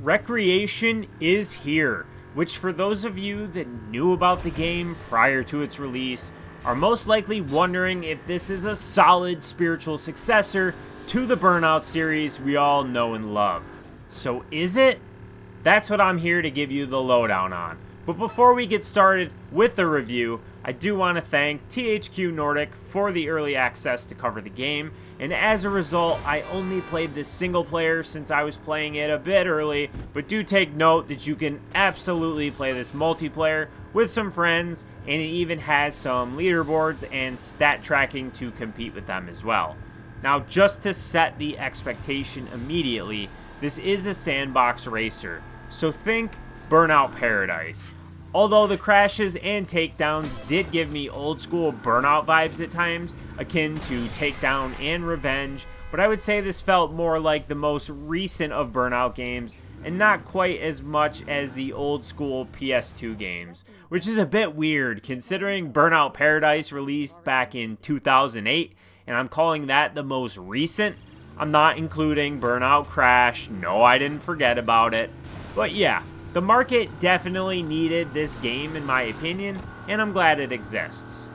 Wreckreation is here, which for those of you that knew about the game prior to its release are most likely wondering if this is a solid spiritual successor to the Burnout series we all know and love. So is it? That's what I'm here to give you the lowdown on. But before we get started with the review, I do want to thank THQ Nordic for the early access to cover the game, and as a result, I only played this single player since I was playing it a bit early, but do take note that you can absolutely play this multiplayer with some friends, and it even has some leaderboards and stat tracking to compete with them as well. Now, just to set the expectation immediately, this is a sandbox racer, so think Burnout Paradise. Although the crashes and takedowns did give me old school Burnout vibes at times, akin to Takedown and Revenge, but I would say this felt more like the most recent of Burnout games and not quite as much as the old school PS2 games, which is a bit weird considering Burnout Paradise released back in 2008, and I'm calling that the most recent. I'm not including Burnout Crash, no, I didn't forget about it, but yeah. The market definitely needed this game in my opinion, and I'm glad it exists.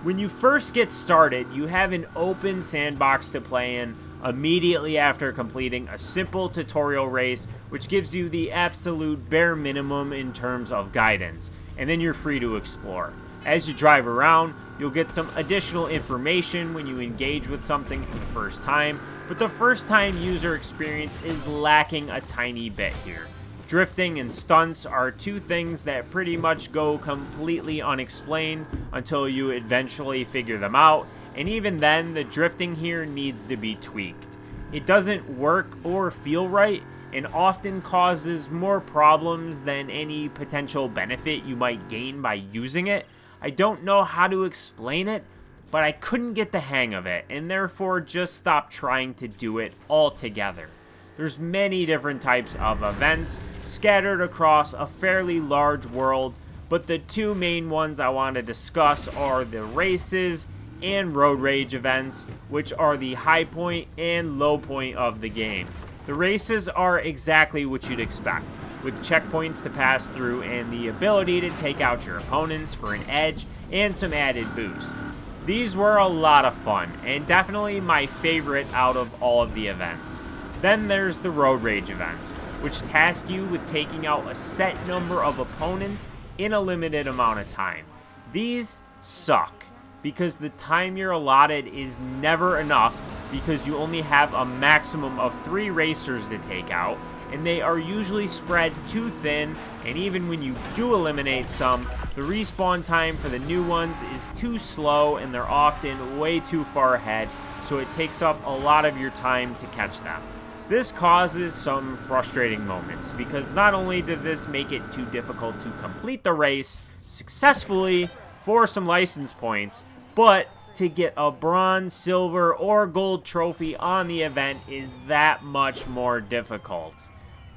When you first get started, you have an open sandbox to play in immediately after completing a simple tutorial race, which gives you the absolute bare minimum in terms of guidance, and then you're free to explore. As you drive around, you'll get some additional information when you engage with something for the first time, but the first time user experience is lacking a tiny bit here. Drifting and stunts are two things that pretty much go completely unexplained until you eventually figure them out, and even then, the drifting here needs to be tweaked. It doesn't work or feel right, and often causes more problems than any potential benefit you might gain by using it. I don't know how to explain it, but I couldn't get the hang of it, and therefore just stopped trying to do it altogether. There's many different types of events scattered across a fairly large world, but the two main ones I want to discuss are the races and road rage events, which are the high point and low point of the game. The races are exactly what you'd expect, with checkpoints to pass through and the ability to take out your opponents for an edge and some added boost. These were a lot of fun, and definitely my favorite out of all of the events. Then there's the road rage events, which task you with taking out a set number of opponents in a limited amount of time. These suck, because the time you're allotted is never enough because you only have a maximum of 3 racers to take out, and they are usually spread too thin, and even when you do eliminate some, the respawn time for the new ones is too slow and they're often way too far ahead, so it takes up a lot of your time to catch them. This causes some frustrating moments, because not only did this make it too difficult to complete the race successfully for some license points, but to get a bronze, silver, or gold trophy on the event is that much more difficult.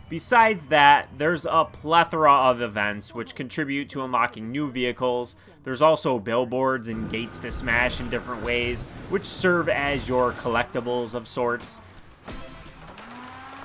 Besides that, there's a plethora of events which contribute to unlocking new vehicles. There's also billboards and gates to smash in different ways, which serve as your collectibles of sorts.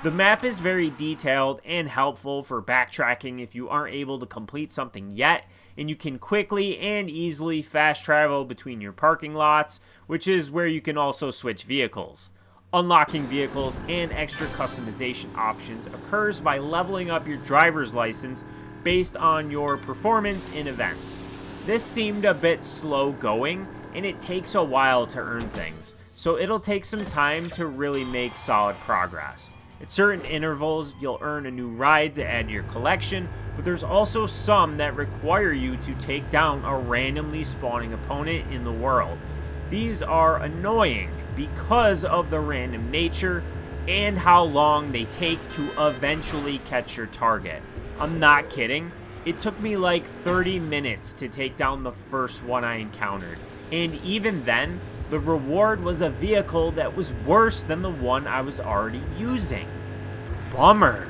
The map is very detailed and helpful for backtracking if you aren't able to complete something yet, and you can quickly and easily fast travel between your parking lots, which is where you can also switch vehicles. Unlocking vehicles and extra customization options occurs by leveling up your driver's license based on your performance in events. This seemed a bit slow going, and it takes a while to earn things, so it'll take some time to really make solid progress. At certain intervals, you'll earn a new ride to add to your collection, but there's also some that require you to take down a randomly spawning opponent in the world. These are annoying because of the random nature and how long they take to eventually catch your target. I'm not kidding. It took me like 30 minutes to take down the first one I encountered, and even then, the reward was a vehicle that was worse than the one I was already using. Bummer.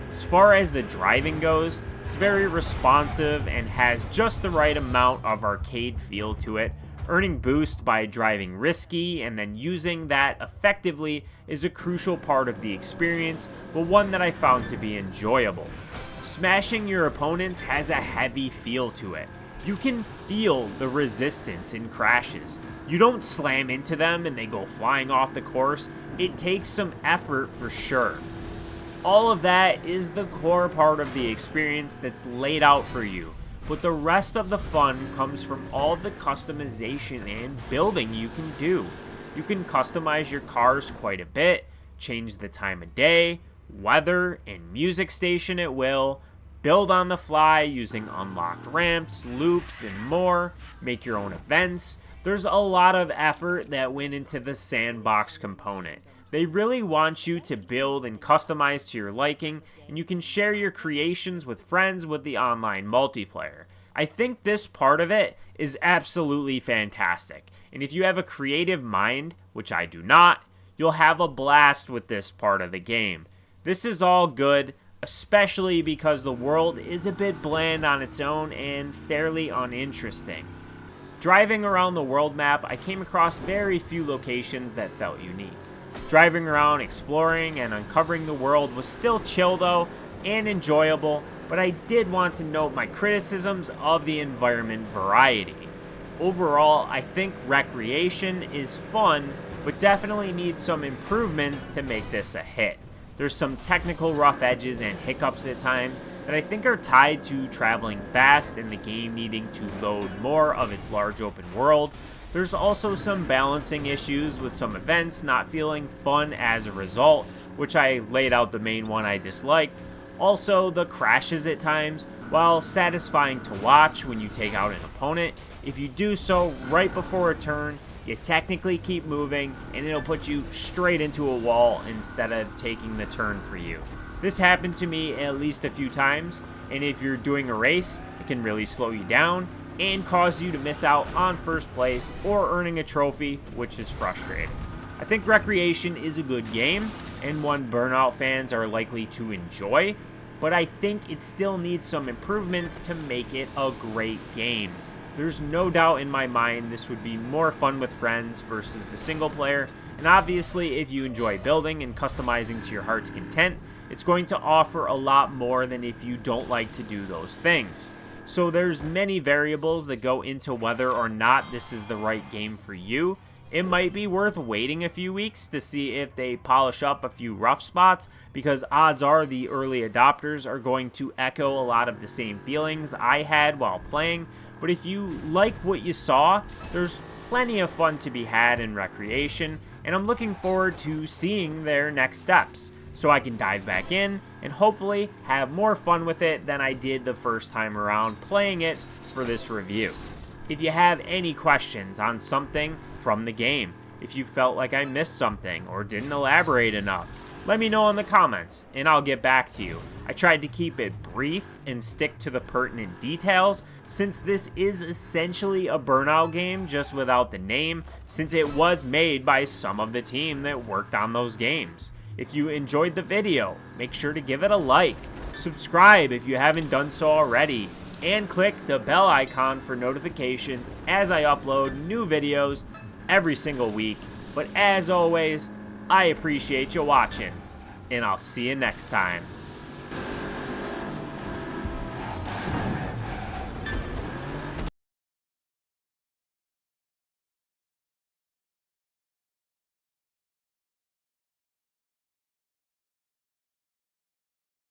As far as the driving goes, it's very responsive and has just the right amount of arcade feel to it, Earning boost by driving risky and then using that effectively is a crucial part of the experience, but one that I found to be enjoyable. Smashing your opponents has a heavy feel to it. You can feel the resistance in crashes. You don't slam into them and they go flying off the course. It takes some effort for sure. All of that is the core part of the experience that's laid out for you, but the rest of the fun comes from all the customization and building you can do. You can customize your cars quite a bit, change the time of day, weather, and music station at will, build on the fly using unlocked ramps, loops, and more, make your own events. There's a lot of effort that went into the sandbox component. They really want you to build and customize to your liking, and you can share your creations with friends with the online multiplayer. I think this part of it is absolutely fantastic, and if you have a creative mind, which I do not, you'll have a blast with this part of the game. This is all good, especially because the world is a bit bland on its own and fairly uninteresting. Driving around the world map, I came across very few locations that felt unique. Driving around, exploring, and uncovering the world was still chill though, and enjoyable, but I did want to note my criticisms of the environment variety. Overall, I think Wreckreation is fun, but definitely needs some improvements to make this a hit. There's some technical rough edges and hiccups at times that I think are tied to traveling fast and the game needing to load more of its large open world. There's also some balancing issues with some events not feeling fun as a result, which I laid out the main one I disliked. Also, the crashes at times, while satisfying to watch when you take out an opponent, if you do so right before a turn, you technically keep moving and it'll put you straight into a wall instead of taking the turn for you. This happened to me at least a few times, and if you're doing a race, it can really slow you down and cause you to miss out on first place or earning a trophy, which is frustrating. I think Wreckreation is a good game and one Burnout fans are likely to enjoy, but I think it still needs some improvements to make it a great game. There's no doubt in my mind this would be more fun with friends versus the single player, and obviously if you enjoy building and customizing to your heart's content, it's going to offer a lot more than if you don't like to do those things. So there's many variables that go into whether or not this is the right game for you. It might be worth waiting a few weeks to see if they polish up a few rough spots, because odds are the early adopters are going to echo a lot of the same feelings I had while playing. But if you like what you saw, there's plenty of fun to be had in Wreckreation, and I'm looking forward to seeing their next steps, so I can dive back in and hopefully have more fun with it than I did the first time around playing it for this review. If you have any questions on something from the game, if you felt like I missed something or didn't elaborate enough, let me know in the comments and I'll get back to you. I tried to keep it brief and stick to the pertinent details, since this is essentially a Burnout game just without the name, since it was made by some of the team that worked on those games. If you enjoyed the video, make sure to give it a like, subscribe if you haven't done so already, and click the bell icon for notifications as I upload new videos every single week. But as always, I appreciate you watching, and I'll see you next time.